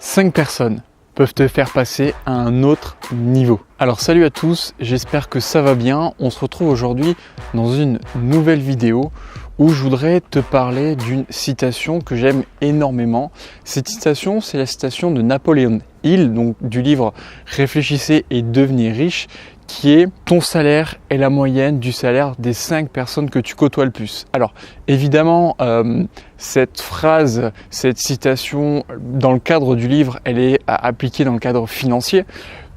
5 personnes peuvent te faire passer à un autre niveau. Alors salut à tous, j'espère que ça va bien. On se retrouve aujourd'hui dans une nouvelle vidéo où je voudrais te parler d'une citation que j'aime énormément. Cette citation, c'est la citation de Napoléon Hill, donc du livre Réfléchissez et devenez riche, qui est « Ton salaire est la moyenne du salaire des 5 personnes que tu côtoies le plus ». Alors évidemment, cette phrase, cette citation, dans le cadre du livre, elle est appliquée dans le cadre financier,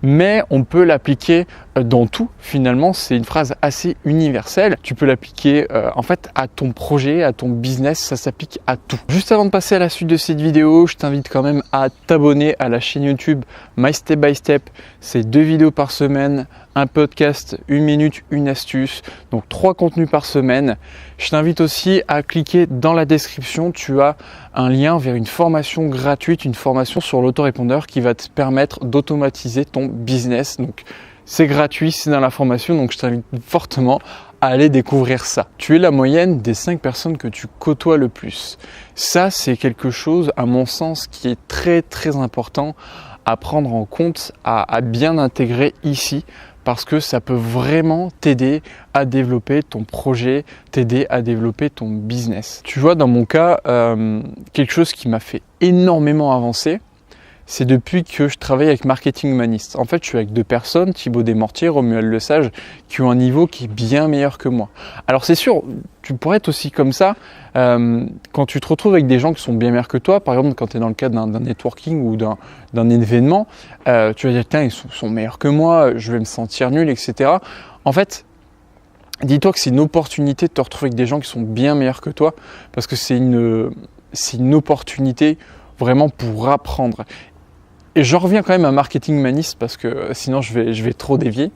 mais on peut l'appliquer dans tout. Finalement, c'est une phrase assez universelle. Tu peux l'appliquer en fait à ton projet, à ton business, ça s'applique à tout. Juste avant de passer à la suite de cette vidéo, je t'invite quand même à t'abonner à la chaîne YouTube My Step by Step. C'est 2 vidéos par semaine, un podcast, 1 minute, une astuce, donc 3 contenus par semaine. Je t'invite aussi à cliquer dans la description, tu as un lien vers une formation gratuite, une formation sur l'autorépondeur qui va te permettre d'automatiser ton business. Donc c'est gratuit, c'est dans la formation, donc je t'invite fortement à aller découvrir ça. Tu es la moyenne des 5 personnes que tu côtoies le plus. Ça, c'est quelque chose, à mon sens, qui est très important à prendre en compte, à bien intégrer ici, parce que ça peut vraiment t'aider à développer ton projet, t'aider à développer ton business. Tu vois, dans mon cas, quelque chose qui m'a fait énormément avancer, c'est depuis que je travaille avec Marketing Humanist. En fait, je suis avec 2 personnes, Thibaut Desmortiers, Romuald Lesage, qui ont un niveau qui est bien meilleur que moi. Alors c'est sûr, tu pourrais être aussi comme ça quand tu te retrouves avec des gens qui sont bien meilleurs que toi. Par exemple, quand tu es dans le cadre d'un networking ou d'un événement, tu vas dire, tiens, ils sont meilleurs que moi, je vais me sentir nul, etc. En fait, dis-toi que c'est une opportunité de te retrouver avec des gens qui sont bien meilleurs que toi, parce que c'est une opportunité vraiment pour apprendre. Et je reviens quand même à Marketing Humanist parce que sinon je vais trop dévier.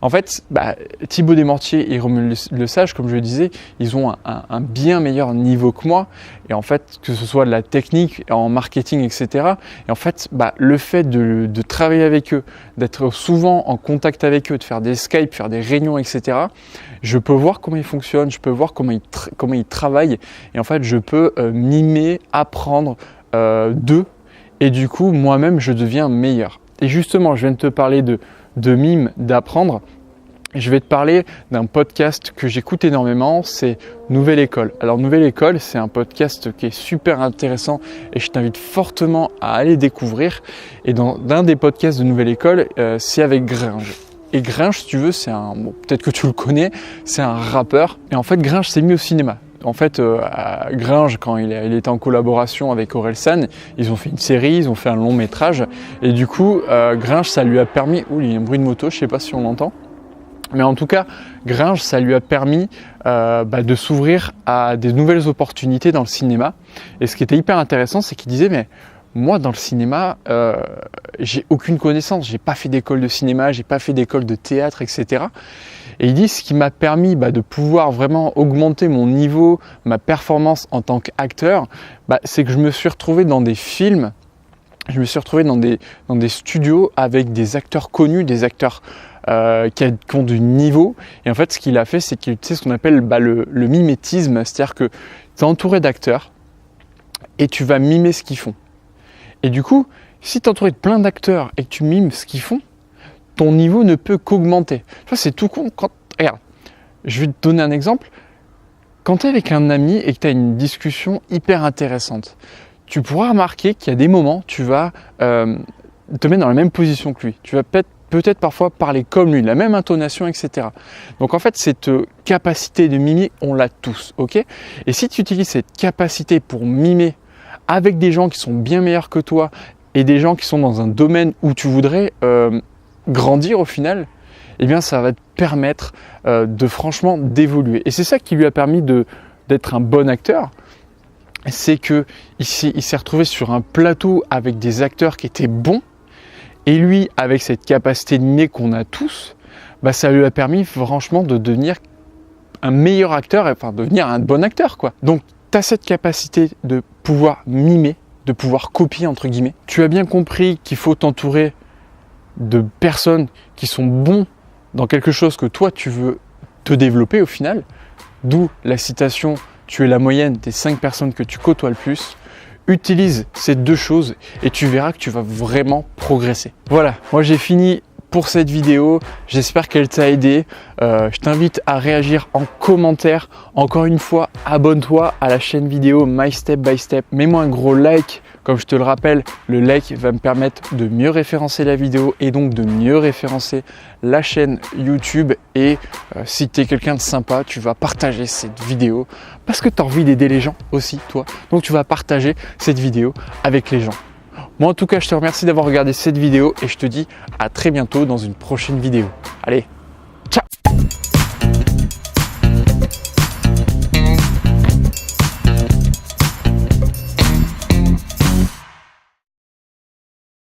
En fait, Thibaut Desmortiers et Romuald Lesage, comme je le disais, ils ont un bien meilleur niveau que moi. Et en fait, que ce soit de la technique, en marketing, etc. Et en fait, le fait de travailler avec eux, d'être souvent en contact avec eux, de faire des Skype, faire des réunions, etc. Je peux voir comment ils fonctionnent, je peux voir comment ils travaillent. Et en fait, je peux mimer, apprendre d'eux. Et du coup, moi-même, je deviens meilleur. Et justement, je viens de te parler de mime, d'apprendre. Je vais te parler d'un podcast que j'écoute énormément, c'est Nouvelle École. Alors Nouvelle École, c'est un podcast qui est super intéressant et je t'invite fortement à aller découvrir. Et dans un des podcasts de Nouvelle École, c'est avec Gringe. Et Gringe, si tu veux, peut-être que tu le connais, c'est un rappeur. Et en fait, Gringe s'est mis au cinéma. En fait, Gringe, quand il était en collaboration avec Orelsan, ils ont fait une série, ils ont fait un long métrage. Et du coup, Gringe, ça lui a permis... Ouh, il y a un bruit de moto, je ne sais pas si on l'entend. Mais en tout cas, Gringe, ça lui a permis de s'ouvrir à des nouvelles opportunités dans le cinéma. Et ce qui était hyper intéressant, c'est qu'il disait, mais moi, dans le cinéma, j'ai aucune connaissance. J'ai pas fait d'école de cinéma, j'ai pas fait d'école de théâtre, etc. Et il dit, ce qui m'a permis de pouvoir vraiment augmenter mon niveau, ma performance en tant qu'acteur, c'est que je me suis retrouvé dans des films, je me suis retrouvé dans des studios avec des acteurs connus, des acteurs qui ont du niveau. Et en fait, ce qu'il a fait, c'est qu'il utilise ce qu'on appelle le mimétisme, c'est-à-dire que tu es entouré d'acteurs et tu vas mimer ce qu'ils font. Et du coup, si tu es entouré de plein d'acteurs et que tu mimes ce qu'ils font, ton niveau ne peut qu'augmenter. Tu vois, c'est tout con. Regarde, je vais te donner un exemple. Quand tu es avec un ami et que tu as une discussion hyper intéressante, tu pourras remarquer qu'il y a des moments, tu vas te mettre dans la même position que lui. Tu vas peut-être parfois parler comme lui, la même intonation, etc. Donc en fait, cette capacité de mimer, on l'a tous, ok ? Et si tu utilises cette capacité pour mimer avec des gens qui sont bien meilleurs que toi et des gens qui sont dans un domaine où tu voudrais grandir au final, eh bien ça va te permettre franchement d'évoluer. Et c'est ça qui lui a permis d'être un bon acteur. C'est qu'il s'est retrouvé sur un plateau avec des acteurs qui étaient bons. Et lui, avec cette capacité de mimer qu'on a tous, ça lui a permis franchement de devenir un meilleur acteur, enfin devenir un bon acteur, quoi. Donc tu as cette capacité de pouvoir mimer, de pouvoir copier entre guillemets. Tu as bien compris qu'il faut t'entourer de personnes qui sont bons dans quelque chose que toi tu veux te développer au final, d'où la citation « Tu es la moyenne des 5 personnes que tu côtoies le plus ». Utilise ces deux choses et tu verras que tu vas vraiment progresser. Voilà, moi j'ai fini pour cette vidéo. J'espère qu'elle t'a aidé. Je t'invite à réagir en commentaire. Encore une fois, abonne-toi à la chaîne vidéo My Step by Step. Mets-moi un gros like. Comme je te le rappelle, le like va me permettre de mieux référencer la vidéo et donc de mieux référencer la chaîne YouTube. Et si tu es quelqu'un de sympa, tu vas partager cette vidéo parce que tu as envie d'aider les gens aussi, toi. Donc tu vas partager cette vidéo avec les gens. Moi en tout cas, je te remercie d'avoir regardé cette vidéo et je te dis à très bientôt dans une prochaine vidéo. Allez!